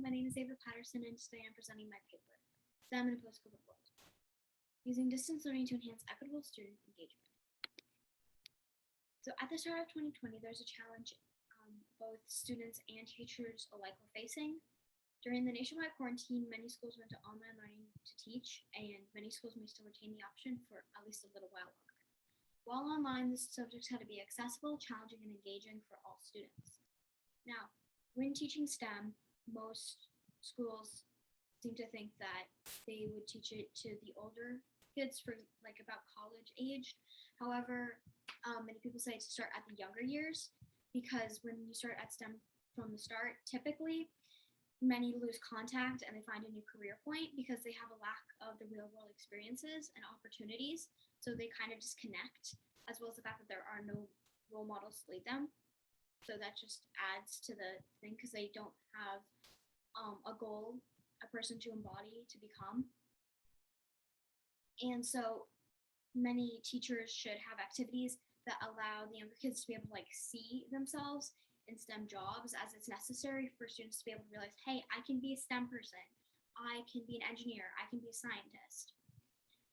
my name is Ava Patterson, and today I'm presenting my paper, STEM in a Post-COVID World, using distance learning to enhance equitable student engagement. So at the start of 2020, there's a challenge both students and teachers alike were facing. During the nationwide quarantine, many schools went to online learning to teach, and many schools may still retain the option for at least a little while longer. While online, the subjects had to be accessible, challenging, and engaging for all students. Now, when teaching STEM, most schools seem to think that they would teach it to the older kids for like about college age. However, many people say to start at the younger years because when you start at STEM from the start, typically many lose contact and they find a new career point because they have a lack of the real world experiences and opportunities. So they kind of disconnect, as well as the fact that there are no role models to lead them. So that just adds to the thing because they don't have a goal, a person to embody, to become. And so many teachers should have activities that allow the younger kids to be able to see themselves in STEM jobs, as it's necessary for students to be able to realize, hey, I can be a STEM person, I can be an engineer, I can be a scientist.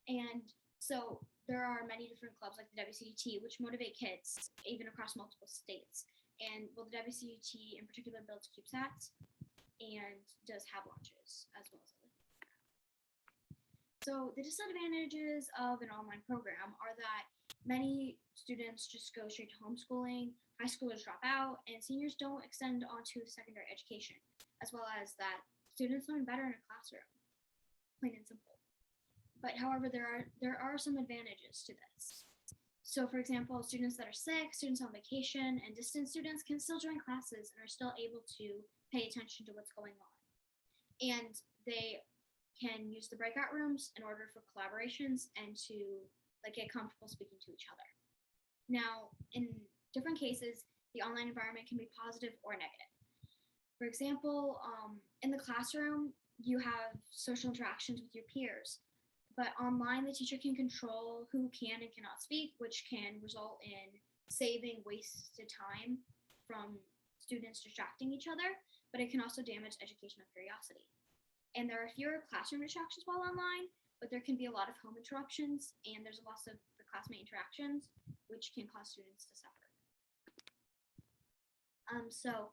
And so there are many different clubs like the WCT, which motivate kids even across multiple states. And the WCT in particular builds CubeSats and does have launches as well as other things. So the disadvantages of an online program are that many students just go straight to homeschooling, high schoolers drop out, and seniors don't extend onto secondary education, as well as that students learn better in a classroom, plain and simple. But however, there are some advantages to this. So for example, students that are sick, students on vacation, and distance students can still join classes and are still able to pay attention to what's going on. And they can use the breakout rooms in order for collaborations and to get comfortable speaking to each other. Now, in different cases, the online environment can be positive or negative. For example, in the classroom, you have social interactions with your peers. But online, the teacher can control who can and cannot speak, which can result in saving wasted time from students distracting each other, but it can also damage educational curiosity. And there are fewer classroom distractions while online, but there can be a lot of home interruptions, and there's a loss of the classmate interactions, which can cause students to suffer. So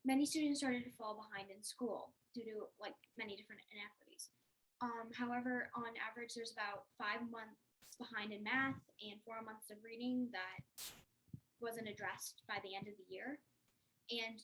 many students started to fall behind in school due to many different inequities. However, on average, there's about 5 months behind in math and 4 months of reading that wasn't addressed by the end of the year. And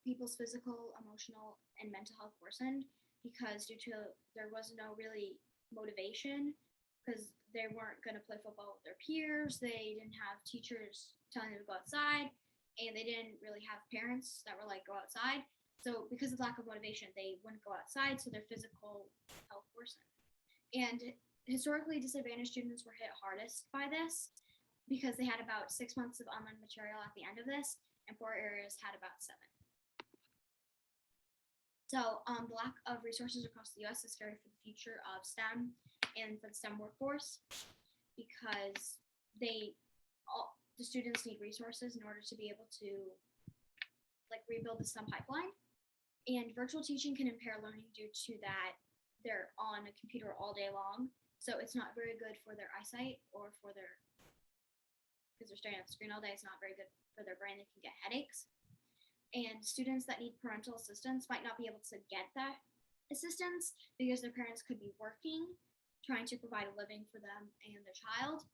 people's physical, emotional, and mental health worsened because there was no really motivation because they weren't going to play football with their peers. They didn't have teachers telling them to go outside, and they didn't really have parents that were go outside. So because of lack of motivation, they wouldn't go outside, so their physical health worsened. And historically, disadvantaged students were hit hardest by this because they had about 6 months of online material at the end of this, and poor areas had about 7. So the lack of resources across the U.S. is scary for the future of STEM and for the STEM workforce because the students need resources in order to be able to rebuild the STEM pipeline. And virtual teaching can impair learning due to that they're on a computer all day long. So it's not very good for their eyesight or because they're staring at the screen all day, it's not very good for their brain. They can get headaches. And students that need parental assistance might not be able to get that assistance because their parents could be working, trying to provide a living for them and their child.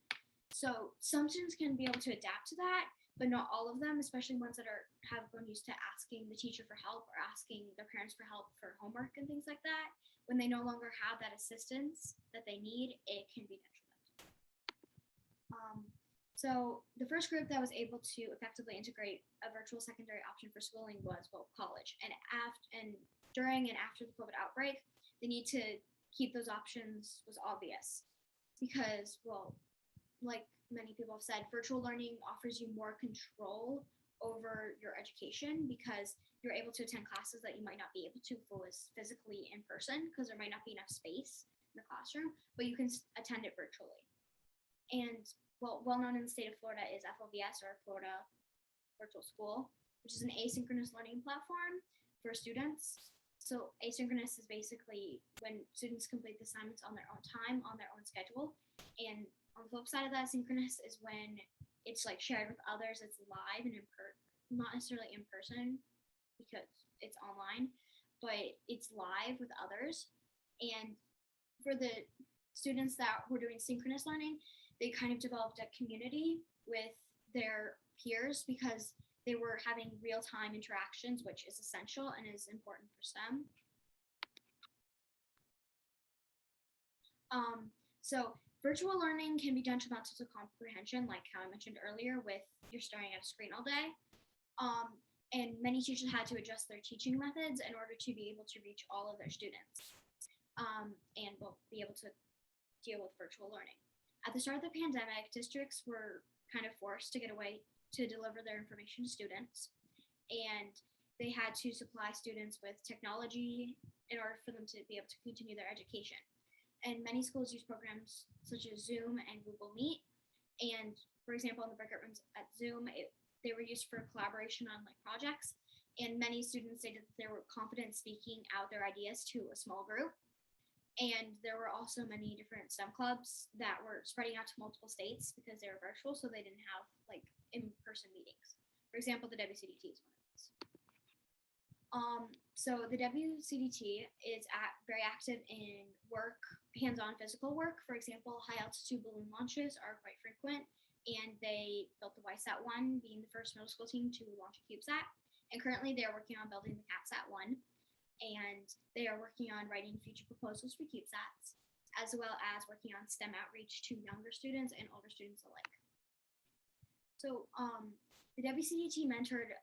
So some students can be able to adapt to that, but not all of them, especially ones that have grown used to asking the teacher for help or asking their parents for help for homework and things like that. When they no longer have that assistance that they need, it can be detrimental. So the first group that was able to effectively integrate a virtual secondary option for schooling was college. And during and after the COVID outbreak, the need to keep those options was obvious because, like many people have said, virtual learning offers you more control over your education because you're able to attend classes that you might not be able to if it was physically in person because there might not be enough space in the classroom, but you can attend it virtually. And well known in the state of Florida is FLVS, or Florida Virtual School, which is an asynchronous learning platform for students. So asynchronous is basically when students complete the assignments on their own time, on their own schedule. And on the flip side of that, synchronous is when it's like shared with others. It's live and not necessarily in person because it's online, but it's live with others. And for the students that were doing synchronous learning, they kind of developed a community with their peers because they were having real-time interactions, which is essential and is important for STEM. So virtual learning can be done to methods of comprehension, like how I mentioned earlier, with you're staring at a screen all day. And many teachers had to adjust their teaching methods in order to be able to reach all of their students and will be able to deal with virtual learning. At the start of the pandemic, districts were kind of forced to get away to deliver their information to students, and they had to supply students with technology in order for them to be able to continue their education. And many schools use programs such as Zoom and Google Meet. And for example, in the breakout rooms at Zoom, they were used for collaboration on like projects. And many students stated that they were confident speaking out their ideas to a small group. And there were also many different STEM clubs that were spreading out to multiple states because they were virtual, so they didn't have like in-person meetings. For example, the WCDT is one of those. So the WCDT is very active in work, hands-on physical work. For example, high-altitude balloon launches are quite frequent, and they built the YSAT-1, being the first middle school team to launch a CubeSat. And currently, they are working on building the CATSat-1. And they are working on writing future proposals for CubeSats, as well as working on STEM outreach to younger students and older students alike. So the WCDT mentored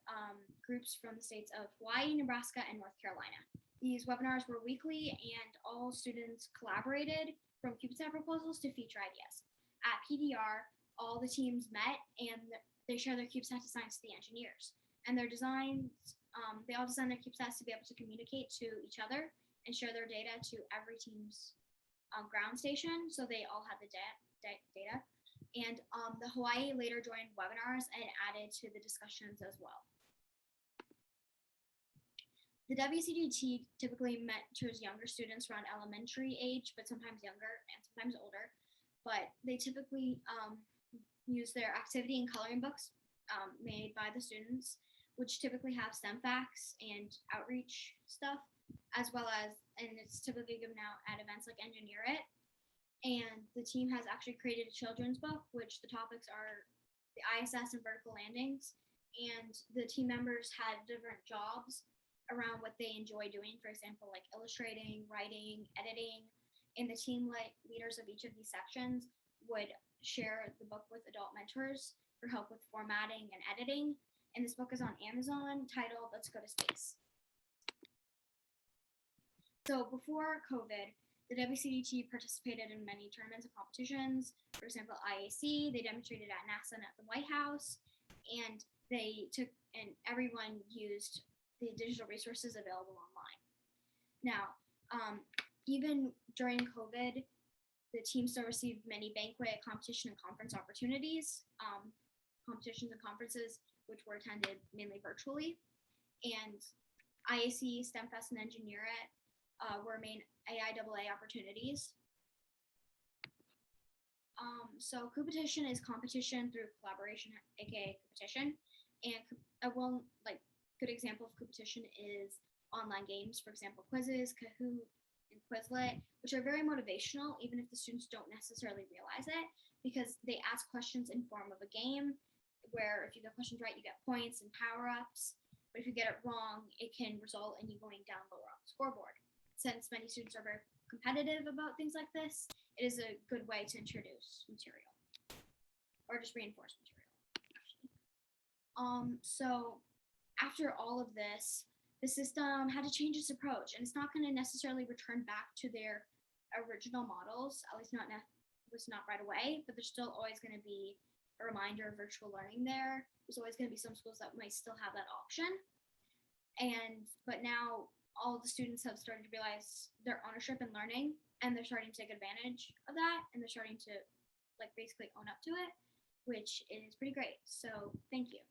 groups from the states of Hawaii, Nebraska, and North Carolina. These webinars were weekly, and all students collaborated from CubeSat proposals to feature ideas. At PDR, all the teams met, and they share their CubeSat designs to the engineers. And their designs, they all designed their CubeSats to be able to communicate to each other and share their data to every team's ground station, so they all had the data. And the Hawaii later joined webinars and added to the discussions as well. The WCDT typically mentors younger students around elementary age, but sometimes younger and sometimes older. But they typically use their activity and coloring books made by the students, which typically have STEM facts and outreach stuff, as well as, and it's typically given out at events like Engineer It. And the team has actually created a children's book, which the topics are the ISS and vertical landings. And the team members had different jobs around what they enjoy doing, for example, like illustrating, writing, editing. And the team leaders of each of these sections would share the book with adult mentors for help with formatting and editing. And this book is on Amazon, titled Let's Go to Space. So before COVID, the WCDT participated in many tournaments and competitions. For example, IAC, they demonstrated at NASA and at the White House, and everyone used the digital resources available online. Now, even during COVID, the team still received many banquet, competition, and conference opportunities, competitions and conferences, which were attended mainly virtually. And IAC, STEMFest, and Engineer It were main AIAA opportunities. So Coopetition is competition through collaboration, aka Coopetition. And good example of Coopetition is online games, for example, quizzes, Kahoot, and Quizlet, which are very motivational, even if the students don't necessarily realize it, because they ask questions in form of a game, where if you get questions right, you get points and power-ups. But if you get it wrong, it can result in you going down lower on the scoreboard. Since many students are very competitive about things like this, it is a good way to introduce material or just reinforce material, actually. So after all of this, the system had to change its approach, and it's not going to necessarily return back to their original models, at least not right away, but there's still always going to be a reminder of virtual learning there. There's always going to be some schools that might still have that option. But now all the students have started to realize their ownership in learning, and they're starting to take advantage of that, and they're starting to basically own up to it, which is pretty great. So thank you.